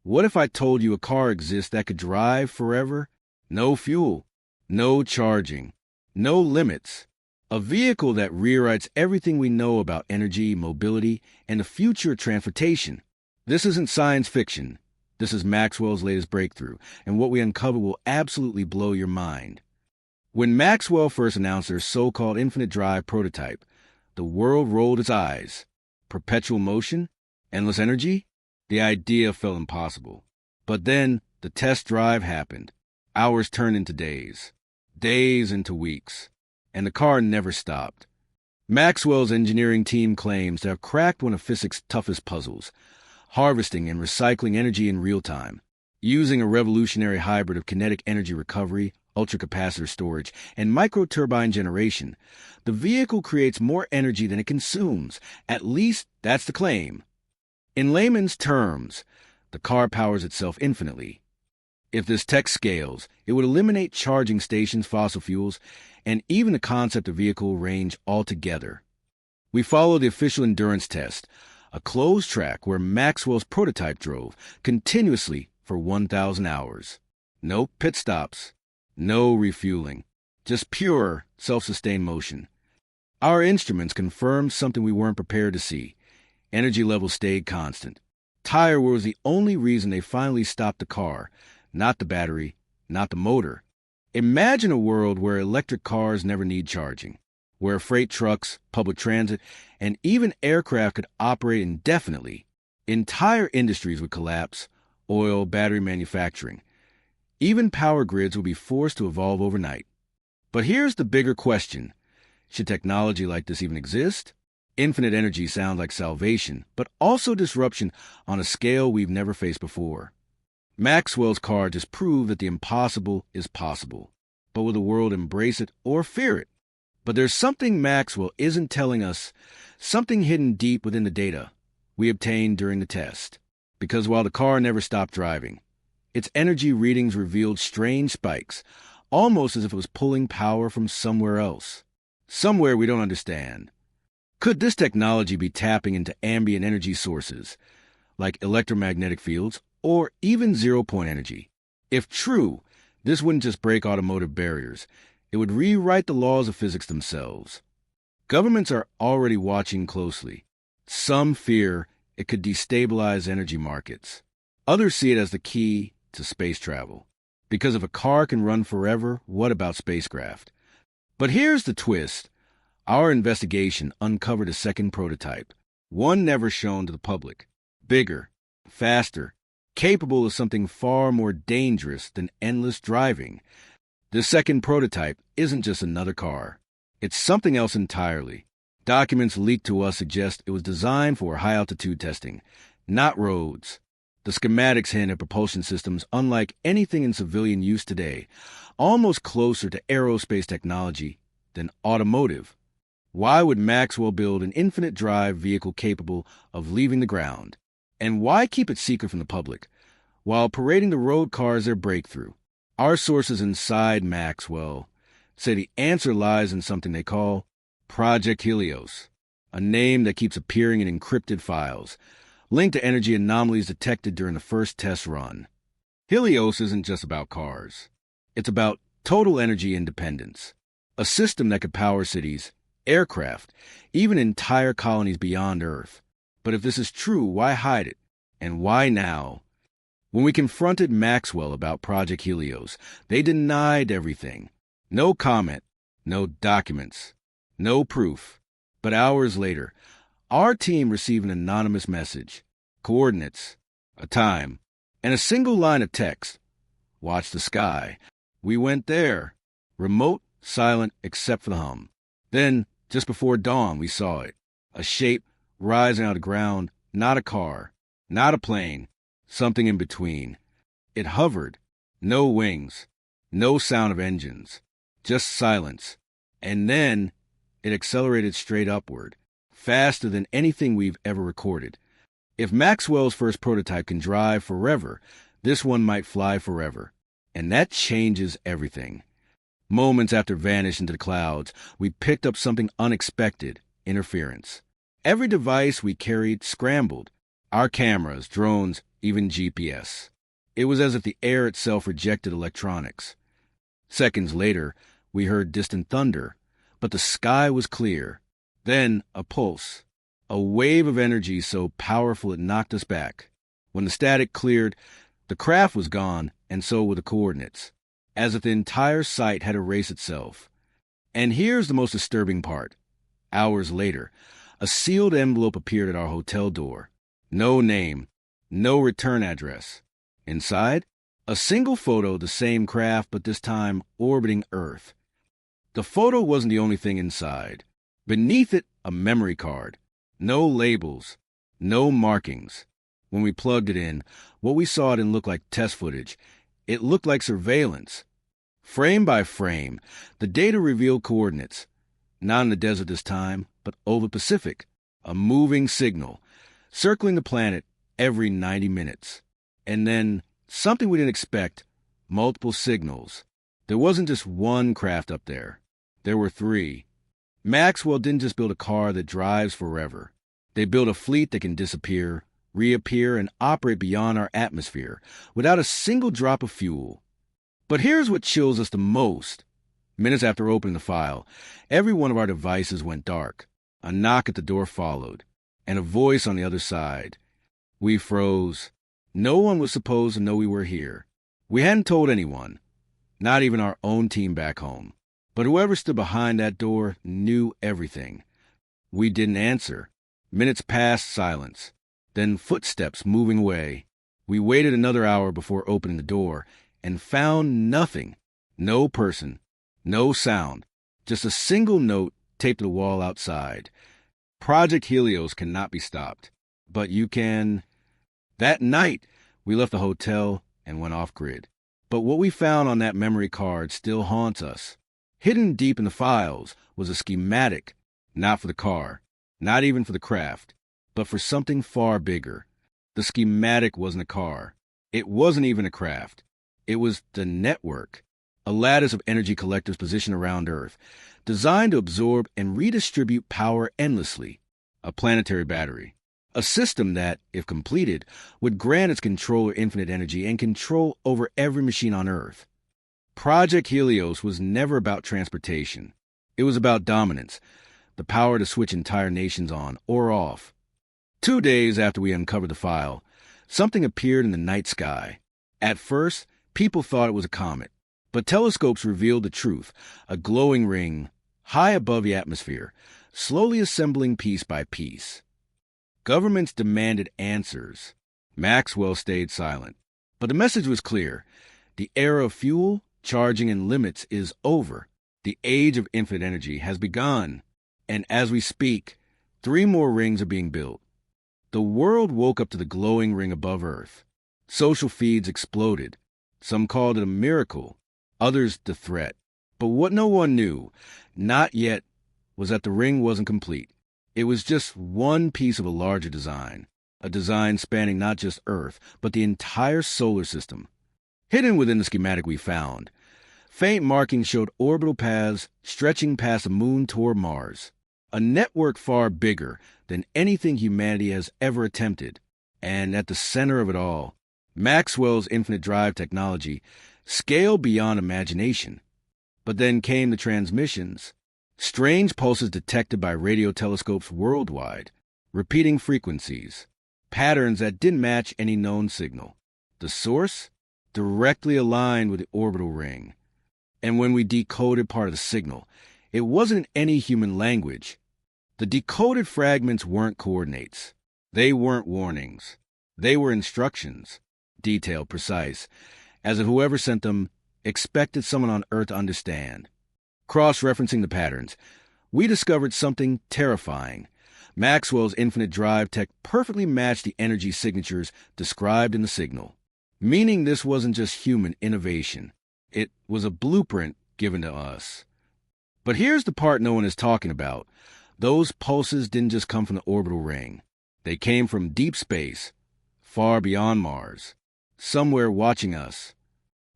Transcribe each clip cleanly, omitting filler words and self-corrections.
What if I told you a car exists that could drive forever? No fuel, no charging, no limits. A vehicle that rewrites everything we know about energy, mobility, and the future of transportation. This isn't science fiction. This is Maxwell's latest breakthrough, and what we uncover will absolutely blow your mind. When Maxwell first announced their so-called infinite drive prototype, the world rolled its eyes. Perpetual motion? Endless energy? The idea felt impossible. But then the test drive happened. Hours turned into days. Days into weeks. And the car never stopped. Maxwell's engineering team claims to have cracked one of physics' toughest puzzles, harvesting and recycling energy in real time. Using a revolutionary hybrid of kinetic energy recovery, ultracapacitor storage, and microturbine generation, the vehicle creates more energy than it consumes. At least that's the claim. In layman's terms, the car powers itself infinitely. If this tech scales, it would eliminate charging stations, fossil fuels, and even the concept of vehicle range altogether. We follow the official endurance test, a closed track where Maxwell's prototype drove continuously for 1,000 hours. No pit stops, no refueling, just pure self-sustained motion. Our instruments confirmed something we weren't prepared to see. Energy levels stayed constant. Tire wear was the only reason they finally stopped the car, not the battery, not the motor. Imagine a world where electric cars never need charging, where freight trucks, public transit, and even aircraft could operate indefinitely. Entire industries would collapse: oil, battery manufacturing. Even power grids would be forced to evolve overnight. But here's the bigger question. Should technology like this even exist? Infinite energy sounds like salvation, but also disruption on a scale we've never faced before. Maxwell's car just proved that the impossible is possible. But will the world embrace it or fear it? But there's something Maxwell isn't telling us, something hidden deep within the data we obtained during the test. Because while the car never stopped driving, its energy readings revealed strange spikes, almost as if it was pulling power from somewhere else. Somewhere we don't understand. Could this technology be tapping into ambient energy sources, like electromagnetic fields, or even zero-point energy? If true, this wouldn't just break automotive barriers. It would rewrite the laws of physics themselves. Governments are already watching closely. Some fear it could destabilize energy markets. Others see it as the key to space travel. Because if a car can run forever, what about spacecraft? But here's the twist. Our investigation uncovered a second prototype, one never shown to the public. Bigger, faster, capable of something far more dangerous than endless driving. The second prototype isn't just another car. It's something else entirely. Documents leaked to us suggest it was designed for high-altitude testing, not roads. The schematics hint at propulsion systems unlike anything in civilian use today, almost closer to aerospace technology than automotive. Why would Maxwell build an infinite drive vehicle capable of leaving the ground? And why keep it secret from the public, while parading the road car as their breakthrough? Our sources inside Maxwell say the answer lies in something they call Project Helios, a name that keeps appearing in encrypted files, linked to energy anomalies detected during the first test run. Helios isn't just about cars. It's about total energy independence, a system that could power cities, aircraft, even entire colonies beyond Earth. But if this is true, why hide it? And why now? When we confronted Maxwell about Project Helios, they denied everything. No comment, no documents, no proof. But hours later, our team received an anonymous message, coordinates, a time, and a single line of text. Watch the sky. We went there. Remote, silent, except for the hum. Then, just before dawn, we saw it. A shape rising out of the ground, not a car, not a plane, something in between. It hovered. No wings, no sound of engines, just silence. And then it accelerated straight upward, faster than anything we've ever recorded. If Maxwell's first prototype can drive forever, this one might fly forever. And that changes everything. Moments after it vanished into the clouds, we picked up something unexpected: interference. Every device we carried scrambled. Our cameras, drones, even GPS. It was as if the air itself rejected electronics. Seconds later, we heard distant thunder, but the sky was clear. Then a pulse, a wave of energy so powerful it knocked us back. When the static cleared, the craft was gone, and so were the coordinates, as if the entire site had erased itself. And here's the most disturbing part. Hours later, a sealed envelope appeared at our hotel door. No name, no return address. Inside, a single photo of the same craft, but this time orbiting Earth. The photo wasn't the only thing inside. Beneath it, a memory card. No labels, no markings. When we plugged it in, what we saw didn't look like test footage. It looked like surveillance. Frame by frame, the data revealed coordinates. Not in the desert this time, but over the Pacific. A moving signal, circling the planet every 90 minutes. And then, something we didn't expect, multiple signals. There wasn't just one craft up there. There were three. Maxwell didn't just build a car that drives forever. They built a fleet that can disappear, reappear, and operate beyond our atmosphere without a single drop of fuel. But here's what chills us the most. Minutes after opening the file, every one of our devices went dark. A knock at the door followed, and a voice on the other side. We froze. No one was supposed to know we were here. We hadn't told anyone, not even our own team back home. But whoever stood behind that door knew everything. We didn't answer. Minutes passed, silence. Then footsteps moving away. We waited another hour before opening the door and found nothing. No person, no sound, just a single note taped to the wall outside. Project Helios cannot be stopped, but you can. That night, we left the hotel and went off-grid. But what we found on that memory card still haunts us. Hidden deep in the files was a schematic, not for the car, not even for the craft, but for something far bigger. The schematic wasn't a car. It wasn't even a craft. It was the network, a lattice of energy collectors positioned around Earth, designed to absorb and redistribute power endlessly. A planetary battery. A system that, if completed, would grant its controller infinite energy and control over every machine on Earth. Project Helios was never about transportation. It was about dominance, the power to switch entire nations on or off. 2 days after we uncovered the file, something appeared in the night sky. At first, people thought it was a comet, but telescopes revealed the truth, a glowing ring high above the atmosphere, slowly assembling piece by piece. Governments demanded answers. Maxwell stayed silent. But the message was clear. The era of fuel, charging, and limits is over. The age of infinite energy has begun. And as we speak, 3 more rings are being built. The world woke up to the glowing ring above Earth. Social feeds exploded. Some called it a miracle, others the threat. But what no one knew, not yet, was that the ring wasn't complete. It was just one piece of a larger design, a design spanning not just Earth, but the entire solar system. Hidden within the schematic we found, faint markings showed orbital paths stretching past the moon toward Mars, a network far bigger than anything humanity has ever attempted. And at the center of it all, Maxwell's infinite drive technology, scaled beyond imagination. But then came the transmissions, strange pulses detected by radio telescopes worldwide, repeating frequencies, patterns that didn't match any known signal. The source? Directly aligned with the orbital ring. And when we decoded part of the signal, it wasn't in any human language. The decoded fragments weren't coordinates. They weren't warnings. They were instructions, detailed, precise, as if whoever sent them expected someone on Earth to understand. Cross-referencing the patterns, we discovered something terrifying. Maxwell's infinite drive tech perfectly matched the energy signatures described in the signal, meaning this wasn't just human innovation. It was a blueprint given to us. But here's the part no one is talking about. Those pulses didn't just come from the orbital ring. They came from deep space, far beyond Mars, somewhere watching us.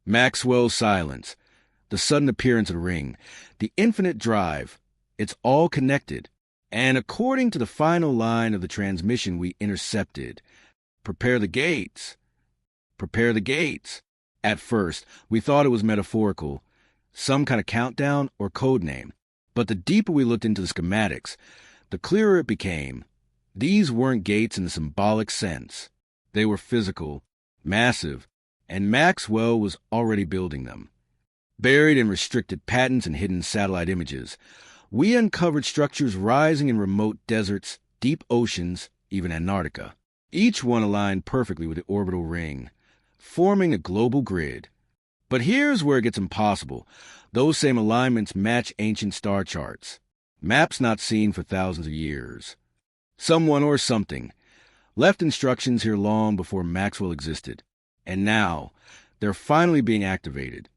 Maxwell's silence, the sudden appearance of the ring, the infinite drive, it's all connected. And according to the final line of the transmission we intercepted, Prepare the gates. Prepare the gates. At first, we thought it was metaphorical, some kind of countdown or code name. But the deeper we looked into the schematics, the clearer it became. These weren't gates in the symbolic sense. They were physical, massive, and Maxwell was already building them. Buried in restricted patents and hidden satellite images, we uncovered structures rising in remote deserts, deep oceans, even Antarctica. Each one aligned perfectly with the orbital ring, forming a global grid. But here's where it gets impossible. Those same alignments match ancient star charts, maps not seen for thousands of years. Someone or something left instructions here long before Maxwell existed, and now they're finally being activated.